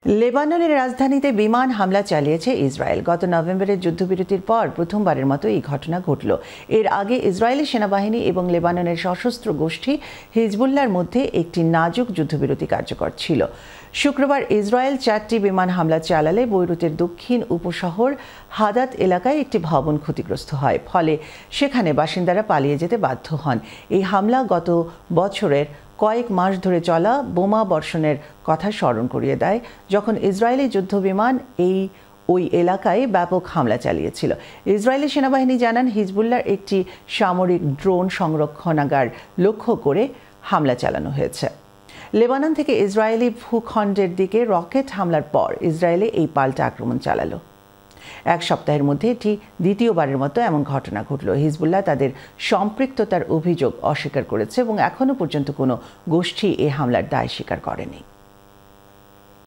লেবাননের রাজধানীতে বিমান হামলা চালিয়েছে ইসরায়েল। গত নভেম্বরের যুদ্ধবিরতির পর প্রথমবারের মতো এই ঘটনা ঘটল। এর আগে ইসরায়েলি সেনাবাহিনী এবং লেবাননের সশস্ত্র গোষ্ঠী হিজবুল্লাহর মধ্যে একটি নাজুক যুদ্ধবিরতি কার্যকর ছিল। শুক্রবার ইসরায়েল 4টি বিমান হামলা চালালে বৈরুতের দক্ষিণ উপশহর হাদাত এলাকায় একটি ভবন ক্ষতিগ্রস্ত হয়, ফলে সেখানে বাসিন্দারা পালিয়ে যেতে বাধ্য হন। এই হামলা গত বছরের কয়েক মাস ধরে চলা বোমা বর্ষণের কথা স্মরণ করিয়ে দেয়, যখন ইসরায়েলি যুদ্ধবিমান ওই এলাকায় ব্যাপক হামলা চালিয়েছিল। ইসরায়েলি সেনাবাহিনী জানান, হিজবুল্লাহর একটি সামরিক ড্রোন সংরক্ষণাগার লক্ষ্য করে হামলা চালানো হয়েছে। লেবানন থেকে ইসরায়েলি ভূখণ্ডের দিকে রকেট হামলার পর ইসরায়েলে এই পাল্টা আক্রমণ চালালো। এক সপ্তাহের মধ্যে এটি দ্বিতীয়বারের মতো এমন ঘটনা ঘটল। হিজবুল্লাহ তাদের সম্পৃক্ততার অভিযোগ অস্বীকার করেছে এবং এখনও পর্যন্ত কোনো গোষ্ঠী এ হামলার দায় স্বীকার করেনি।